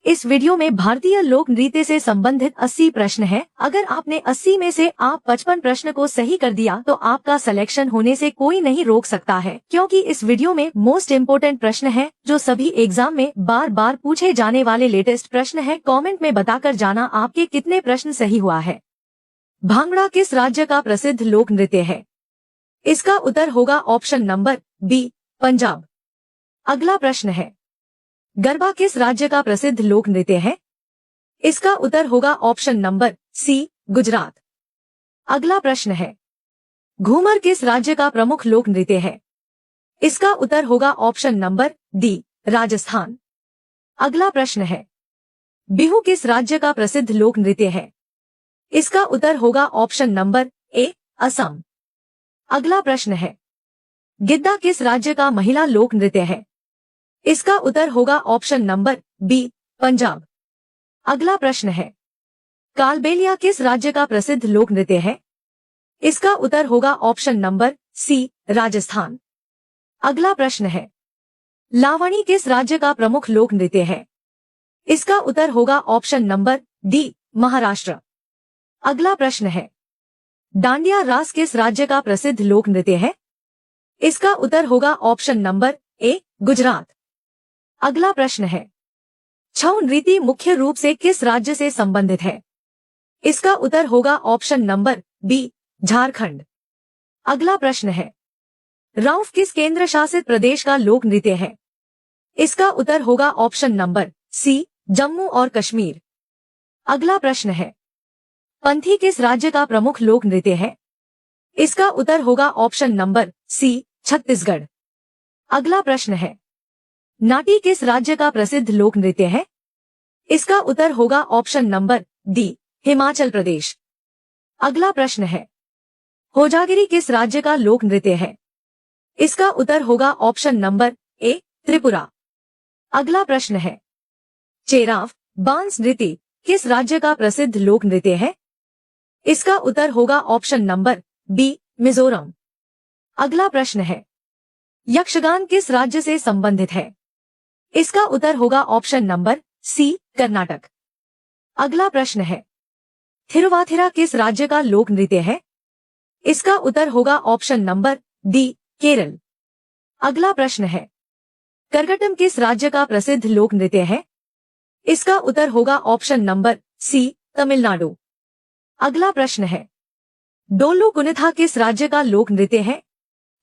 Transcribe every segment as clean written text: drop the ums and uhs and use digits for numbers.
इस वीडियो में भारतीय लोक नृत्य से संबंधित 80 प्रश्न हैं। अगर आपने 80 में से आप 55 प्रश्न को सही कर दिया तो आपका सिलेक्शन होने से कोई नहीं रोक सकता है, क्योंकि इस वीडियो में मोस्ट इम्पोर्टेंट प्रश्न हैं जो सभी एग्जाम में बार बार पूछे जाने वाले लेटेस्ट प्रश्न हैं। कमेंट में बताकर जाना आपके कितने प्रश्न सही हुआ है। भांगड़ा किस राज्य का प्रसिद्ध लोक नृत्य है? इसका उत्तर होगा ऑप्शन नंबर बी, पंजाब। अगला प्रश्न है, गरबा किस राज्य का प्रसिद्ध लोक नृत्य है? इसका उत्तर होगा ऑप्शन नंबर सी, गुजरात। अगला प्रश्न है, घूमर किस राज्य का प्रमुख लोक नृत्य है? इसका उत्तर होगा ऑप्शन नंबर डी, राजस्थान। अगला प्रश्न है, बिहू किस राज्य का प्रसिद्ध लोक नृत्य है? इसका उत्तर होगा ऑप्शन नंबर ए, असम। अगला प्रश्न है, गिद्दा किस राज्य का महिला लोक नृत्य है? इसका उत्तर होगा ऑप्शन नंबर बी, पंजाब। अगला प्रश्न है, कालबेलिया किस राज्य का प्रसिद्ध लोक नृत्य है? इसका उत्तर होगा ऑप्शन नंबर सी, राजस्थान। अगला प्रश्न है, लावणी किस राज्य का प्रमुख लोक नृत्य है? इसका उत्तर होगा ऑप्शन नंबर डी, महाराष्ट्र। अगला प्रश्न है, डांडिया रास किस राज्य का प्रसिद्ध लोक नृत्य है? इसका उत्तर होगा ऑप्शन नंबर ए, गुजरात। अगला प्रश्न है, छऊ नृत्य मुख्य रूप से किस राज्य से संबंधित है? इसका उत्तर होगा ऑप्शन नंबर बी, झारखंड। अगला प्रश्न है, राउफ किस केंद्र शासित प्रदेश का लोक नृत्य है? इसका उत्तर होगा ऑप्शन नंबर सी, जम्मू और कश्मीर। अगला प्रश्न है, पंथी किस राज्य का प्रमुख लोक नृत्य है? इसका उत्तर होगा ऑप्शन नंबर सी, छत्तीसगढ़। अगला प्रश्न है, नाटी किस राज्य का प्रसिद्ध लोक नृत्य है? इसका उत्तर होगा option number D, Himachal Pradesh. अगला प्रश्न है, होजागिरी किस राज्य का लोक नृत्य है? इसका उत्तर होगा ऑप्शन नंबर ए, त्रिपुरा। अगला प्रश्न है, चेराव बांस नृत्य किस राज्य का प्रसिद्ध लोक नृत्य है? इसका उत्तर होगा ऑप्शन नंबर बी, मिजोरम। अगला प्रश्न है, यक्षगान किस राज्य से संबंधित है? इसका उत्तर होगा ऑप्शन नंबर सी, कर्नाटक। अगला प्रश्न है, थिरुवाथिरा किस राज्य का लोक नृत्य है? इसका उत्तर होगा ऑप्शन नंबर डी, केरल। अगला प्रश्न है, करगटम किस राज्य का प्रसिद्ध लोक नृत्य है? इसका उत्तर होगा ऑप्शन नंबर सी, तमिलनाडु। अगला प्रश्न है, डोलू कुनिथा किस राज्य का लोक नृत्य है?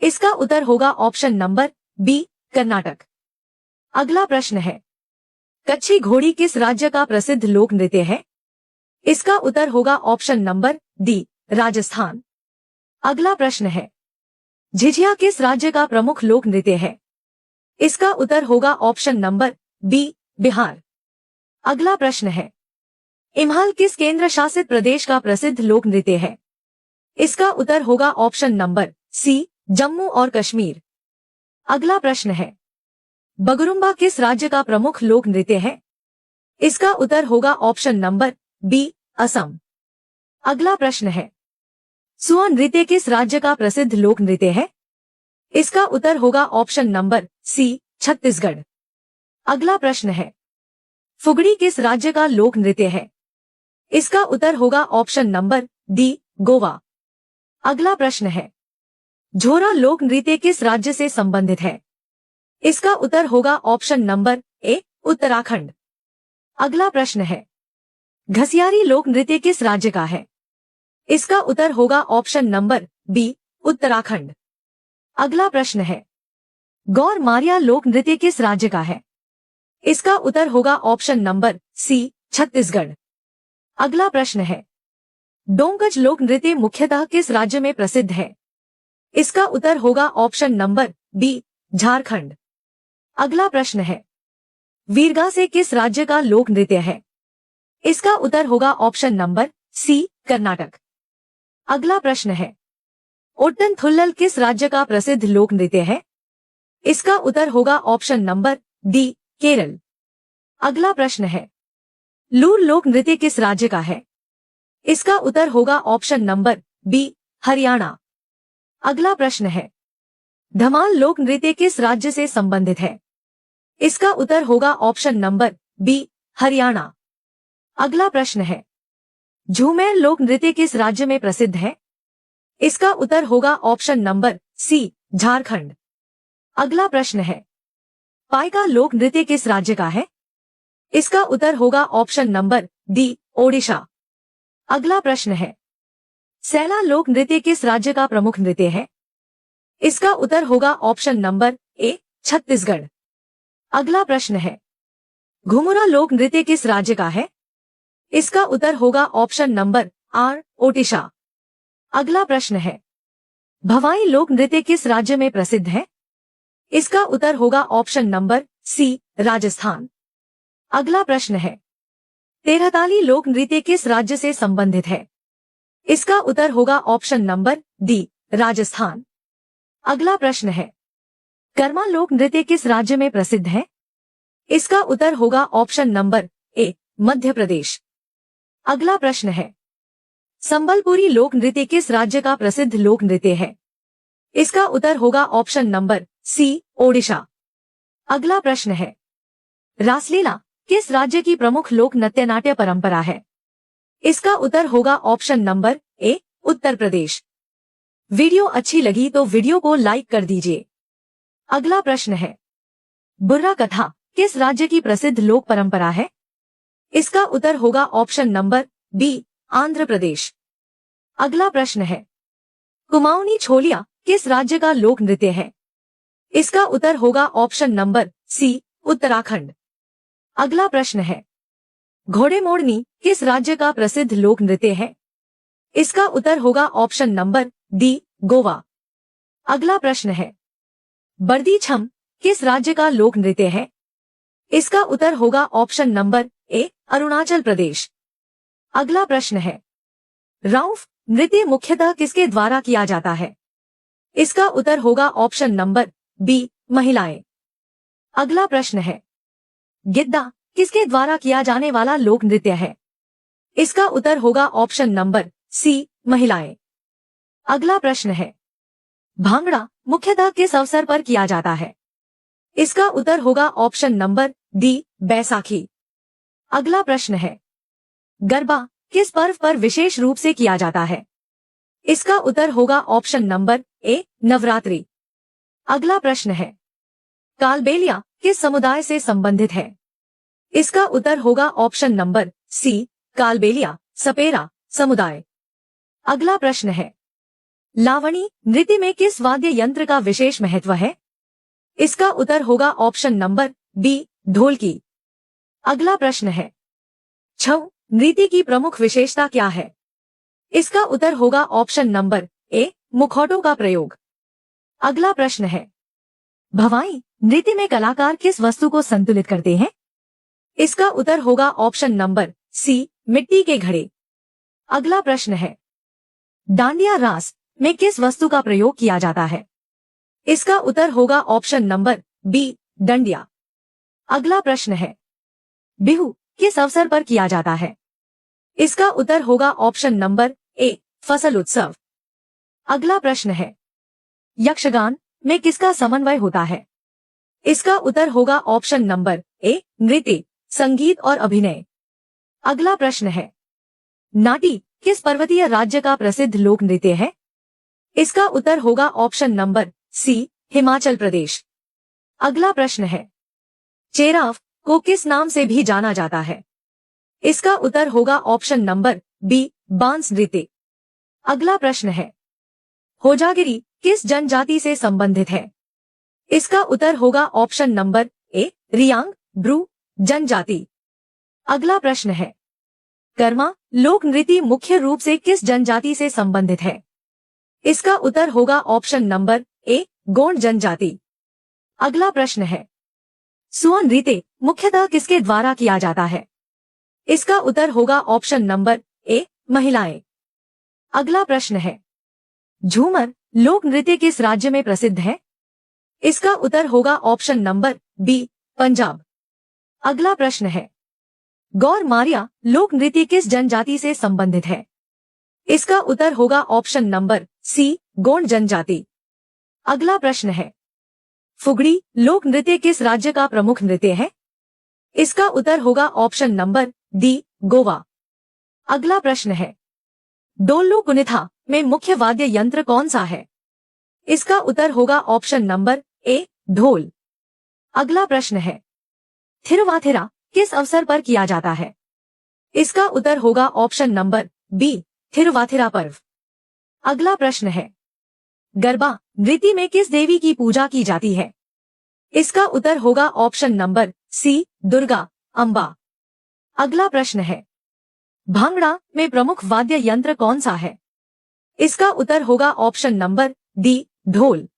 इसका उत्तर होगा ऑप्शन नंबर बी, कर्नाटक। अगला प्रश्न है, कच्छी घोड़ी किस राज्य का प्रसिद्ध लोक नृत्य है? इसका उत्तर होगा ऑप्शन नंबर डी, राजस्थान। अगला प्रश्न है, झिझिया किस राज्य का प्रमुख लोक नृत्य है? इसका उत्तर होगा ऑप्शन नंबर बी, बिहार। अगला प्रश्न है, इम्हाल किस केंद्र शासित प्रदेश का प्रसिद्ध लोक नृत्य है? इसका उत्तर होगा ऑप्शन नंबर सी, जम्मू और कश्मीर। अगला प्रश्न है, बगुरुम्बा किस राज्य का प्रमुख लोक नृत्य है? इसका उत्तर होगा ऑप्शन नंबर बी, असम। अगला प्रश्न है, सुआ नृत्य किस राज्य का प्रसिद्ध लोक नृत्य है? इसका उत्तर होगा ऑप्शन नंबर सी, छत्तीसगढ़। अगला प्रश्न है, फुगड़ी किस राज्य का लोक नृत्य है? इसका उत्तर होगा ऑप्शन नंबर डी, गोवा। अगला प्रश्न है, झोरा लोक नृत्य किस राज्य से संबंधित है? इसका उत्तर होगा ऑप्शन नंबर ए, उत्तराखंड। अगला प्रश्न है, घसियारी लोक नृत्य किस राज्य का है? इसका उत्तर होगा ऑप्शन नंबर बी, उत्तराखंड। अगला प्रश्न है, गौर मारिया लोक नृत्य किस राज्य का है? इसका उत्तर होगा ऑप्शन नंबर सी, छत्तीसगढ़। अगला प्रश्न है, डोंगज लोक नृत्य मुख्यतः किस राज्य में प्रसिद्ध है? इसका उत्तर होगा ऑप्शन नंबर बी, झारखंड। अगला प्रश्न है, वीरगासे किस राज्य का लोक नृत्य है? इसका उत्तर होगा ऑप्शन नंबर सी, कर्नाटक। अगला प्रश्न है, ओट्टन थुल्लल किस राज्य का प्रसिद्ध लोक नृत्य है? इसका उत्तर होगा ऑप्शन नंबर डी, केरल। अगला प्रश्न है, लूर लोक नृत्य किस राज्य का है? इसका उत्तर होगा ऑप्शन नंबर बी, हरियाणा। अगला प्रश्न है, धमाल लोक नृत्य किस राज्य से संबंधित है? इसका उत्तर होगा ऑप्शन नंबर बी, हरियाणा। अगला प्रश्न है, झूमेर लोक नृत्य किस राज्य में प्रसिद्ध है? इसका उत्तर होगा ऑप्शन नंबर सी, झारखंड। अगला प्रश्न है, पाइका लोक नृत्य किस राज्य का है? इसका उत्तर होगा ऑप्शन नंबर डी, ओडिशा। अगला प्रश्न है, सैला लोक नृत्य किस राज्य का प्रमुख नृत्य है? इसका उत्तर होगा ऑप्शन नंबर ए, छत्तीसगढ़। अगला प्रश्न है, घुमुरा लोक नृत्य किस राज्य का है? इसका उत्तर होगा ऑप्शन नंबर आर, ओडिशा। अगला प्रश्न है, भवाई लोक नृत्य किस राज्य में प्रसिद्ध है? इसका उत्तर होगा ऑप्शन नंबर सी, राजस्थान। अगला प्रश्न है, तेरहताली लोक नृत्य किस राज्य से संबंधित है? इसका उत्तर होगा ऑप्शन नंबर डी, राजस्थान। अगला प्रश्न है, कर्मा लोक नृत्य किस राज्य में प्रसिद्ध है? इसका उत्तर होगा ऑप्शन नंबर ए, मध्य प्रदेश। अगला प्रश्न है, संबलपुरी लोक नृत्य किस राज्य का प्रसिद्ध लोक नृत्य है? इसका उत्तर होगा ऑप्शन नंबर सी, ओडिशा। अगला प्रश्न है, रासलीला किस राज्य की प्रमुख लोक नृत्य नाट्य परंपरा है? इसका उत्तर होगा ऑप्शन नंबर ए, उत्तर प्रदेश। वीडियो अच्छी लगी तो वीडियो को लाइक कर दीजिए। अगला प्रश्न है, बुर्रा कथा किस राज्य की प्रसिद्ध लोक परंपरा है? इसका उत्तर होगा option number B, Andhra Pradesh. अगला प्रश्न है, कुमाऊनी छोलिया किस राज्य का लोक नृत्य है? इसका उत्तर होगा ऑप्शन नंबर सी, उत्तराखंड। अगला प्रश्न है, घोड़े मोड़नी किस राज्य का प्रसिद्ध लोक नृत्य है? इसका उत्तर होगा ऑप्शन नंबर डी, गोवा। अगला प्रश्न है, बर्दी छम किस राज्य का लोक नृत्य है? इसका उत्तर होगा ऑप्शन नंबर ए, अरुणाचल प्रदेश। अगला प्रश्न है, राउफ नृत्य मुख्यतः किसके द्वारा किया जाता है? इसका उत्तर होगा ऑप्शन नंबर बी, महिलाएं। अगला प्रश्न है, गिद्दा किसके द्वारा किया जाने वाला लोक नृत्य है? इसका उत्तर होगा ऑप्शन नंबर सी, महिलाएं। अगला प्रश्न है, भांगड़ा मुख्यतः किस अवसर पर किया जाता है? इसका उत्तर होगा ऑप्शन नंबर डी, बैसाखी। अगला प्रश्न है, गरबा किस पर्व पर विशेष रूप से किया जाता है? इसका उत्तर होगा ऑप्शन नंबर ए, नवरात्रि। अगला प्रश्न है, कालबेलिया किस समुदाय से संबंधित है? इसका उत्तर होगा ऑप्शन नंबर सी, कालबेलिया सपेरा समुदाय। अगला प्रश्न है, लावणी नृत्य में किस वाद्य यंत्र का विशेष महत्व है? इसका उत्तर होगा ऑप्शन नंबर बी, ढोलकी। अगला प्रश्न है, छऊ नृत्य की प्रमुख विशेषता क्या है? इसका उत्तर होगा ऑप्शन नंबर ए, मुखौटों का प्रयोग। अगला प्रश्न है, भवाई नृत्य में कलाकार किस वस्तु को संतुलित करते हैं? इसका उत्तर होगा ऑप्शन नंबर सी, मिट्टी के घड़े। अगला प्रश्न है, डांडिया रास में किस वस्तु का प्रयोग किया जाता है? इसका उत्तर होगा ऑप्शन नंबर बी, डंडिया। अगला प्रश्न है, बिहू किस अवसर पर किया जाता है? इसका उत्तर होगा ऑप्शन नंबर ए, फसल उत्सव। अगला प्रश्न है, यक्षगान में किसका समन्वय होता है? इसका उत्तर होगा ऑप्शन नंबर ए, नृत्य, संगीत और अभिनय। अगला प्रश्न है, नाटी किस पर्वतीय राज्य का प्रसिद्ध लोक नृत्य है? इसका उत्तर होगा ऑप्शन नंबर सी, हिमाचल प्रदेश। अगला प्रश्न है, चेराव को किस नाम से भी जाना जाता है? इसका उत्तर होगा ऑप्शन नंबर बी, बांस नृत्य। अगला प्रश्न है, होजागिरी किस जनजाति से संबंधित है? इसका उत्तर होगा option number A, Reang Bru जनजाति। अगला प्रश्न है, कर्मा लोक नृत्य मुख्य रूप से किस जनजाति से संबंधित है? इसका उत्तर होगा ऑप्शन नंबर ए, गोंड जनजाति। अगला प्रश्न है, सुआ नृत्य मुख्यतः किसके द्वारा किया जाता है? इसका उत्तर होगा ऑप्शन नंबर ए, महिलाएं। अगला प्रश्न है, झूमर लोक नृत्य किस राज्य में प्रसिद्ध है? इसका उत्तर होगा ऑप्शन नंबर बी, पंजाब। अगला प्रश्न है, गौर मारिया लोक नृत्य किस जनजाति से संबंधित है? इसका उत्तर होगा ऑप्शन नंबर सी, गोंड जनजाति। अगला प्रश्न है, फुगड़ी लोक नृत्य किस राज्य का प्रमुख नृत्य है? इसका उत्तर होगा ऑप्शन नंबर डी, गोवा। अगला प्रश्न है, डोल्लू कुनिथा में मुख्य वाद्य यंत्र कौन सा है? इसका उत्तर होगा ऑप्शन नंबर ए, ढोल। अगला प्रश्न है, थिरुवाथिरा किस अवसर पर किया जाता है? इसका उत्तर होगा ऑप्शन नंबर बी, थिरुवाथिरा पर्व। अगला प्रश्न है, गरबा नृत्य में किस देवी की पूजा की जाती है? इसका उत्तर होगा option number C, Durga Amba. अगला प्रश्न है, भांगड़ा में प्रमुख वाद्य यंत्र कौन सा है? इसका उत्तर होगा ऑप्शन नंबर डी, ढोल।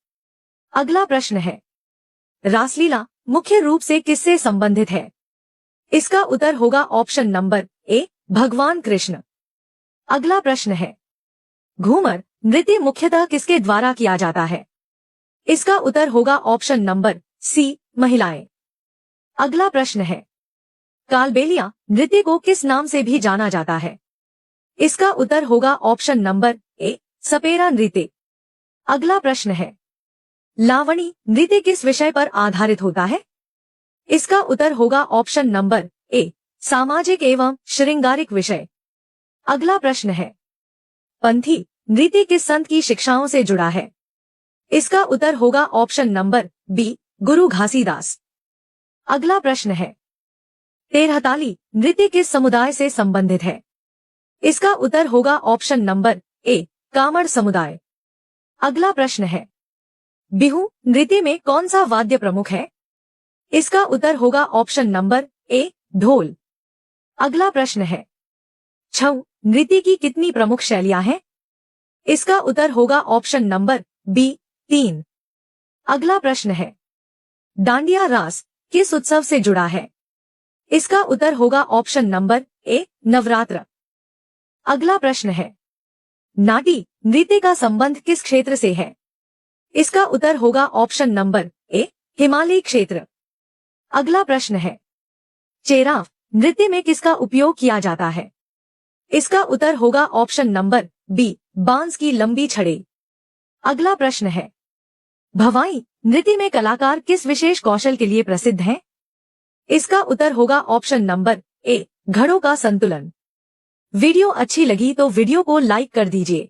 अगला प्रश्न है, रासलीला मुख्य रूप से किससे संबंधित है? इसका उत्तर होगा ऑप्शन नंबर ए, भगवान कृष्ण। अगला प्रश्न है, घूमर नृत्य मुख्यतः किसके द्वारा किया जाता है? इसका उत्तर होगा ऑप्शन नंबर सी, महिलाएं। अगला प्रश्न है, कालबेलिया नृत्य को किस नाम से भी जाना जाता है? इसका उत्तर होगा ऑप्शन नंबर ए, सपेरा नृत्य। अगला प्रश्न है, लावणी नृत्य किस विषय पर आधारित होता है? इसका उत्तर होगा ऑप्शन नंबर ए, सामाजिक एवं श्रृंगारिक विषय। अगला प्रश्न है, पंथी नृत्य किस संत की शिक्षाओं से जुड़ा है? इसका उत्तर होगा ऑप्शन नंबर बी, गुरु घासीदास। अगला प्रश्न है, तेरहताली नृत्य किस समुदाय से संबंधित है? इसका उत्तर होगा ऑप्शन नंबर ए, कामड़ समुदाय। अगला प्रश्न है, बिहू नृत्य में कौन सा वाद्य प्रमुख है? इसका उत्तर होगा ऑप्शन नंबर ए, ढोल। अगला प्रश्न है, छऊ नृत्य की कितनी प्रमुख शैलियां हैं? इसका उत्तर होगा ऑप्शन नंबर बी, 3। अगला प्रश्न है, डांडिया रास किस उत्सव से जुड़ा है? इसका उत्तर होगा ऑप्शन नंबर ए, नवरात्र। अगला प्रश्न है, नाटी नृत्य का संबंध किस क्षेत्र से है? इसका उत्तर होगा ऑप्शन नंबर ए, हिमालयी क्षेत्र। अगला प्रश्न है, चेराव नृत्य में किसका उपयोग किया जाता है? इसका उत्तर होगा ऑप्शन नंबर बी, बांस की लंबी छड़ी। अगला प्रश्न है, भवाई नृत्य में कलाकार किस विशेष कौशल के लिए प्रसिद्ध हैं? इसका उत्तर होगा ऑप्शन नंबर ए, घड़ों का संतुलन। वीडियो अच्छी लगी तो वीडियो को लाइक कर दीजिए।